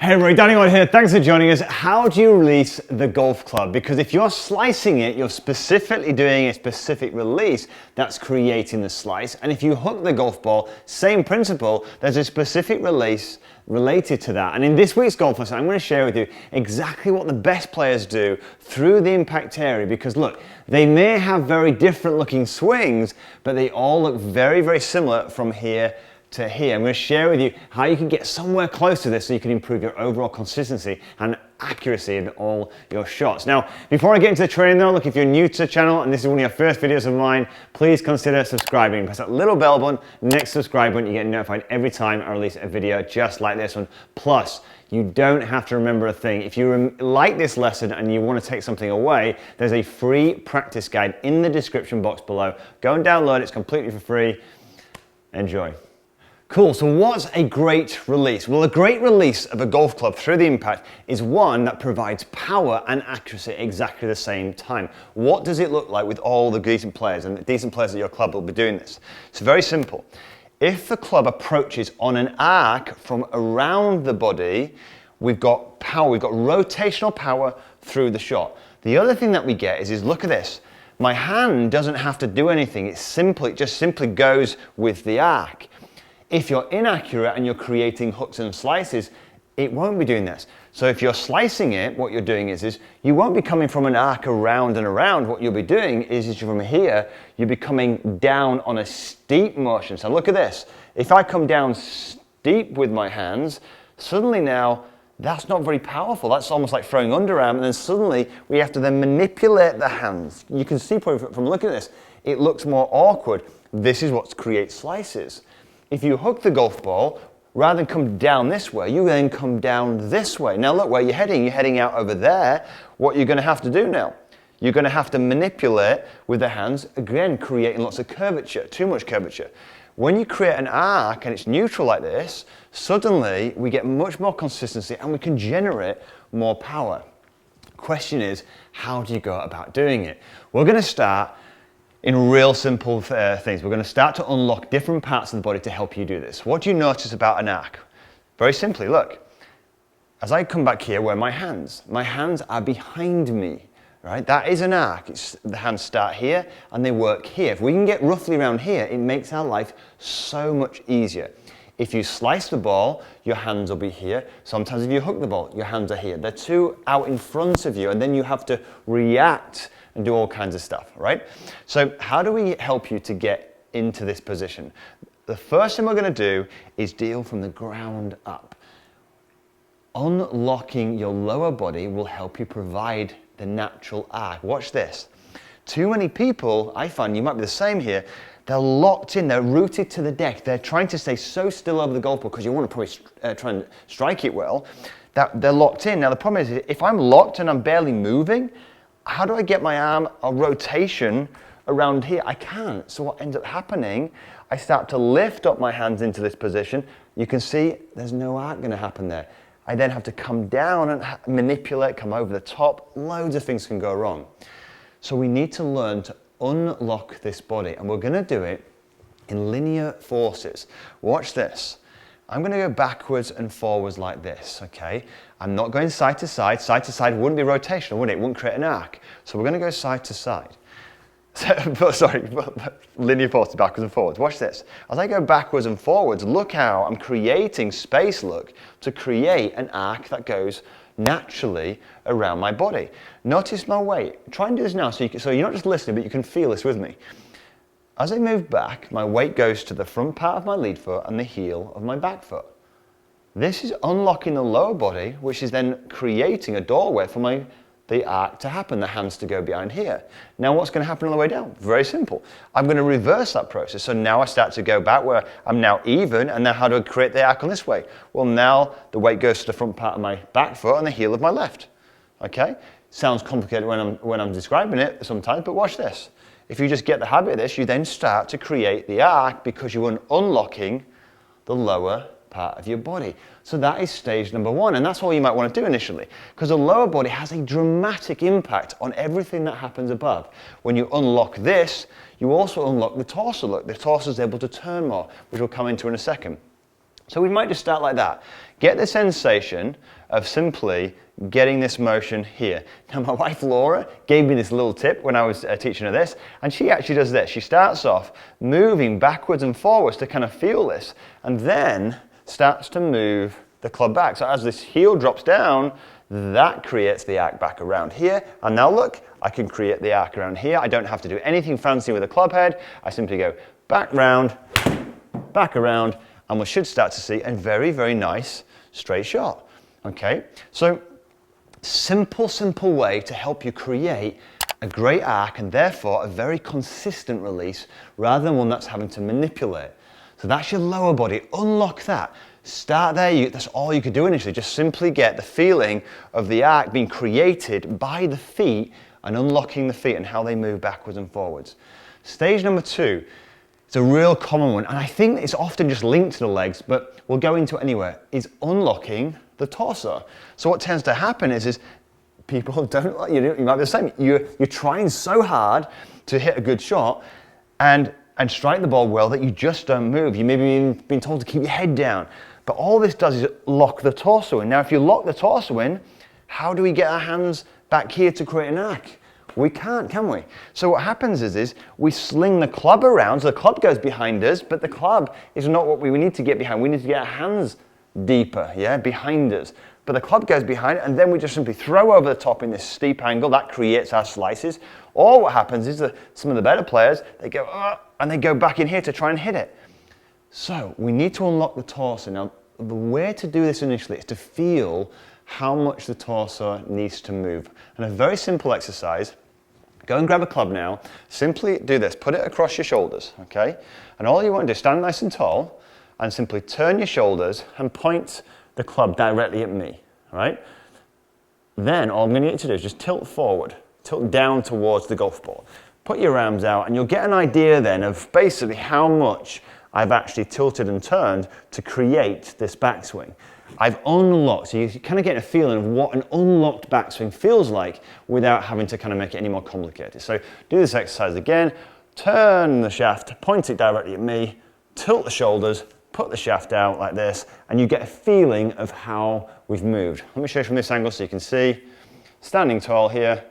Hey everybody, Danny Maude here. Thanks for joining us. How do you release the golf club? Because if you're slicing it, you're specifically doing a specific release that's creating the slice. And if you hook the golf ball, same principle, there's a specific release related to that. And in this week's golf lesson, I'm going to share with you exactly what the best players do through the impact area. Because look, they may have very different looking swings, but they all look very, very similar from here to here. I'm going to share with you how you can get somewhere close to this so you can improve your overall consistency and accuracy in all your shots. Now, before I get into the training though, look, if you're new to the channel and this is one of your first videos of mine, please consider subscribing. Press that little bell button next to the subscribe button. You get notified every time I release a video just like this one. Plus, you don't have to remember a thing. If you like this lesson and you want to take something away, there's a free practice guide in the description box below. Go and download it. It's completely for free. Enjoy. Cool, so what's a great release? Well, a great release of a golf club through the impact is one that provides power and accuracy at exactly the same time. What does it look like with all the decent players and the decent players at your club will be doing this? It's very simple. If the club approaches on an arc from around the body, we've got power, we've got rotational power through the shot. The other thing that we get is look at this. My hand doesn't have to do anything, it just simply goes with the arc. If you're inaccurate and you're creating hooks and slices, it won't be doing this. So if you're slicing it, what you're doing is you won't be coming from an arc around and around. What you'll be doing is from here, you'll be coming down on a steep motion. So look at this. If I come down steep with my hands, suddenly now, that's not very powerful. That's almost like throwing underarm, and then suddenly we have to then manipulate the hands. You can see from looking at this, it looks more awkward. This is what creates slices. If you hook the golf ball, rather than come down this way, you then come down this way. Now look where you're heading out over there. What you're going to have to do now, you're going to have to manipulate with the hands, again creating lots of curvature, too much curvature. When you create an arc and it's neutral like this, suddenly we get much more consistency and we can generate more power. Question is, how do you go about doing it? We're going to start in real simple things. We're going to start to unlock different parts of the body to help you do this. What do you notice about an arc? Very simply, look, as I come back here where my hands are behind me, right? That is an arc. The hands start here and they work here. If we can get roughly around here, it makes our life so much easier. If you slice the ball, your hands will be here. Sometimes if you hook the ball, your hands are here. They're two out in front of you and then you have to react and do all kinds of stuff, right? So how do we help you to get into this position? The first thing we're going to do is deal from the ground up. Unlocking your lower body will help you provide the natural arc. Watch this. Too many people, I find, you might be the same here, they're locked in, they're rooted to the deck. They're trying to stay so still over the golf ball because you want to probably try and strike it well, that they're locked in. Now the problem is, if I'm locked and I'm barely moving, how do I get my arm a rotation around here? I can't. So what ends up happening, I start to lift up my hands into this position. You can see there's no arc going to happen there. I then have to come down and manipulate, come over the top. Loads of things can go wrong. So we need to learn to unlock this body, and we're going to do it in linear forces. Watch this. I'm going to go backwards and forwards like this, okay? I'm not going side to side. Side to side wouldn't be rotational, would it? It wouldn't create an arc. So we're going to go side to side. Linear forces, backwards and forwards. Watch this. As I go backwards and forwards, look how I'm creating space, look, to create an arc that goes naturally around my body. Notice my weight. Try and do this now so you're not just listening, but you can feel this with me. As I move back, my weight goes to the front part of my lead foot and the heel of my back foot. This is unlocking the lower body, which is then creating a doorway for the arc to happen, the hands to go behind here. Now what's going to happen on the way down? Very simple. I'm going to reverse that process. So now I start to go back where I'm now even, and now how do I create the arc on this way? Well, now the weight goes to the front part of my back foot and the heel of my left. Okay? Sounds complicated when I'm describing it sometimes, but watch this. If you just get the habit of this, you then start to create the arc because you're unlocking the lower part of your body. So that is stage number one, and that's all you might want to do initially, because the lower body has a dramatic impact on everything that happens above. When you unlock this, you also unlock the torso. Look, the torso is able to turn more, which we'll come into in a second. So we might just start like that. Get the sensation of simply getting this motion here. Now my wife Laura gave me this little tip when I was teaching her this, and she actually does this. She starts off moving backwards and forwards to kind of feel this, and then starts to move the club back. So as this heel drops down, that creates the arc back around here. And now look, I can create the arc around here. I don't have to do anything fancy with the club head. I simply go back around, and we should start to see a very, very nice straight shot. Okay, so simple way to help you create a great arc and therefore a very consistent release rather than one that's having to manipulate. So that's your lower body. Unlock that. Start there. That's all you could do initially. Just simply get the feeling of the arc being created by the feet and unlocking the feet and how they move backwards and forwards. Stage number 2. It's a real common one, and I think it's often just linked to the legs, but we'll go into it anyway, is unlocking the torso. So what tends to happen is people don't, you might be the same, you're trying so hard to hit a good shot and strike the ball well that you just don't move. You maybe even been told to keep your head down. But all this does is lock the torso in. Now if you lock the torso in, how do we get our hands back here to create an arc? We can't, can we? So what happens is we sling the club around, so the club goes behind us, but the club is not what we need to get behind. We need to get our hands deeper, yeah, behind us. But the club goes behind, and then we just simply throw over the top in this steep angle. That creates our slices. Or what happens is that some of the better players, they go, and they go back in here to try and hit it. So we need to unlock the torso. Now, the way to do this initially is to feel how much the torso needs to move. And a very simple exercise, go and grab a club now, simply do this, put it across your shoulders, okay? And all you want to do is stand nice and tall and simply turn your shoulders and point the club directly at me, all right? Then all I'm going to get you to do is just tilt forward, tilt down towards the golf ball. Put your arms out and you'll get an idea then of basically how much I've actually tilted and turned to create this backswing. I've unlocked, so you kind of get a feeling of what an unlocked backswing feels like without having to kind of make it any more complicated. So do this exercise again, turn the shaft, point it directly at me, tilt the shoulders, put the shaft out like this, and you get a feeling of how we've moved. Let me show you from this angle so you can see. Standing tall here,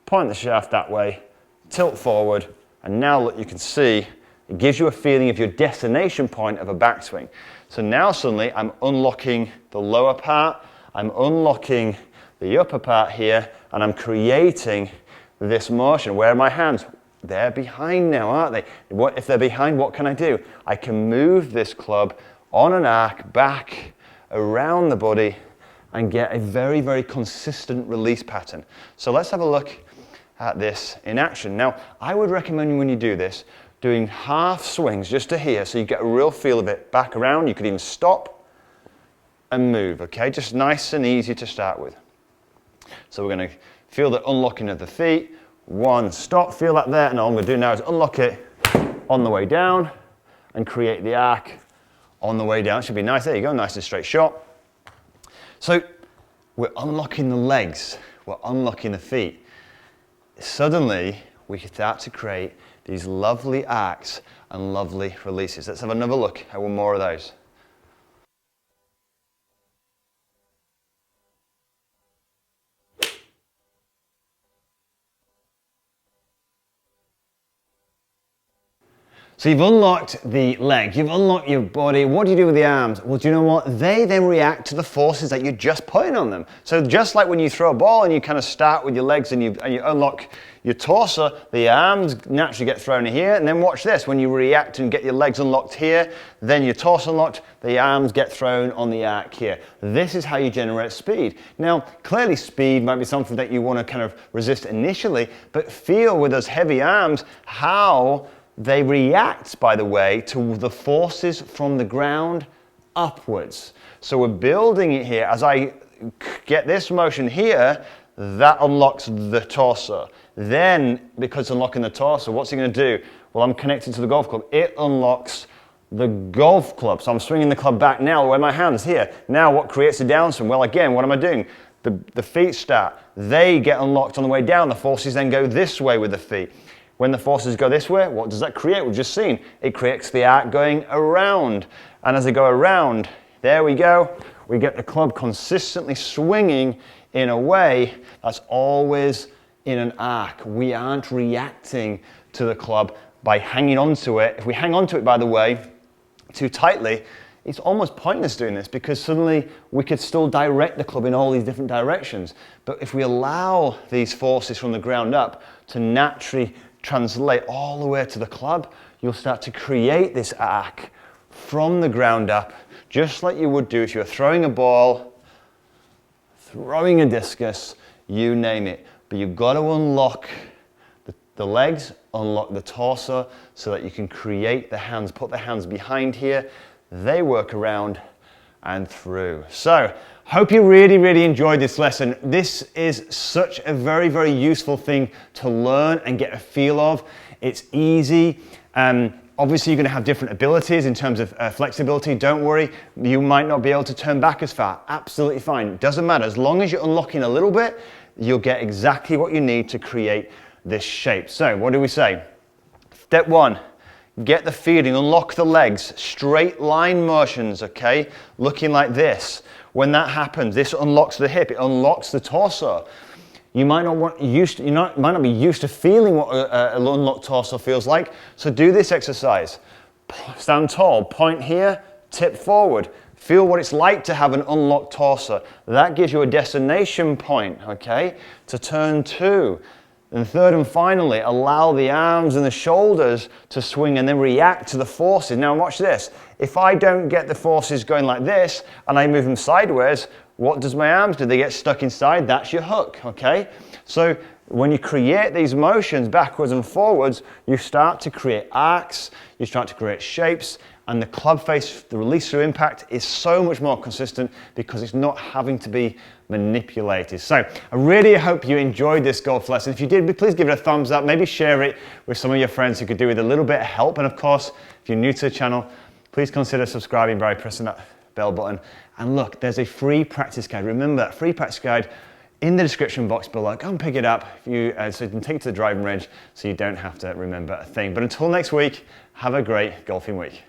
point the shaft that way, tilt forward, and now look, you can see it gives you a feeling of your destination point of a backswing. So now suddenly I'm unlocking the lower part, I'm unlocking the upper part here, and I'm creating this motion. Where are my hands? They're behind now, aren't they? If they're behind, what can I do? I can move this club on an arc back around the body and get a very, very consistent release pattern. So let's have a look at this in action. Now, I would recommend when you do this, doing half swings just to here so you get a real feel of it. Back around, you could even stop and move, okay? Just nice and easy to start with. So we're going to feel the unlocking of the feet. One, stop, feel that there, and all I'm going to do now is unlock it on the way down and create the arc on the way down. It should be nice, there you go, nice and straight shot. So we're unlocking the legs, we're unlocking the feet. Suddenly, we can start to create these lovely arcs and lovely releases. Let's have another look at one more of those. So you've unlocked the leg, you've unlocked your body. What do you do with the arms? Well, do you know what? They then react to the forces that you're just putting on them. So just like when you throw a ball and you kind of start with your legs and you unlock your torso, the arms naturally get thrown here. And then watch this, when you react and get your legs unlocked here, then your torso unlocked, the arms get thrown on the arc here. This is how you generate speed. Now, clearly speed might be something that you want to kind of resist initially, but feel with those heavy arms how they react, by the way, to the forces from the ground upwards. So we're building it here. As I get this motion here, that unlocks the torso. Then, because it's unlocking the torso, what's it going to do? Well, I'm connected to the golf club. It unlocks the golf club. So I'm swinging the club back now, where my hands here. Now what creates a downswing? Well, again, what am I doing? The feet start. They get unlocked on the way down. The forces then go this way with the feet. When the forces go this way, what does that create? We've just seen. It creates the arc going around. And as they go around, there we go. We get the club consistently swinging in a way that's always in an arc. We aren't reacting to the club by hanging onto it. If we hang onto it, by the way, too tightly, it's almost pointless doing this because suddenly we could still direct the club in all these different directions. But if we allow these forces from the ground up to naturally translate all the way to the club, you'll start to create this arc from the ground up, just like you would do if you were throwing a ball, throwing a discus, you name it. But you've got to unlock the legs, unlock the torso so that you can create the hands, put the hands behind here. They work around and through. So, hope you really enjoyed this lesson. This is such a very useful thing to learn and get a feel of. It's easy. Obviously, you're going to have different abilities in terms of flexibility. Don't worry, you might not be able to turn back as far. Absolutely fine. Doesn't matter. As long as you're unlocking a little bit, you'll get exactly what you need to create this shape. So, what do we say? Step one. Get the feeling, unlock the legs, straight line motions, okay? Looking like this. When that happens, this unlocks the hip, it unlocks the torso. You might not might not be used to feeling what an unlocked torso feels like, so do this exercise. Stand tall, point here, tip forward. Feel what it's like to have an unlocked torso. That gives you a destination point, okay, to turn to. And third and finally, allow the arms and the shoulders to swing and then react to the forces. Now watch this. If I don't get the forces going like this and I move them sideways, what does my arms do? They get stuck inside. That's your hook, okay? So when you create these motions backwards and forwards, you start to create arcs, you start to create shapes, and the club face, the release through impact is so much more consistent because it's not having to be manipulated. So I really hope you enjoyed this golf lesson. If you did, please give it a thumbs up. Maybe share it with some of your friends who could do with a little bit of help. And of course, if you're new to the channel, please consider subscribing by pressing that bell button. And look, there's a free practice guide. Remember that free practice guide in the description box below. Go and pick it up so you can take it to the driving range so you don't have to remember a thing. But until next week, have a great golfing week.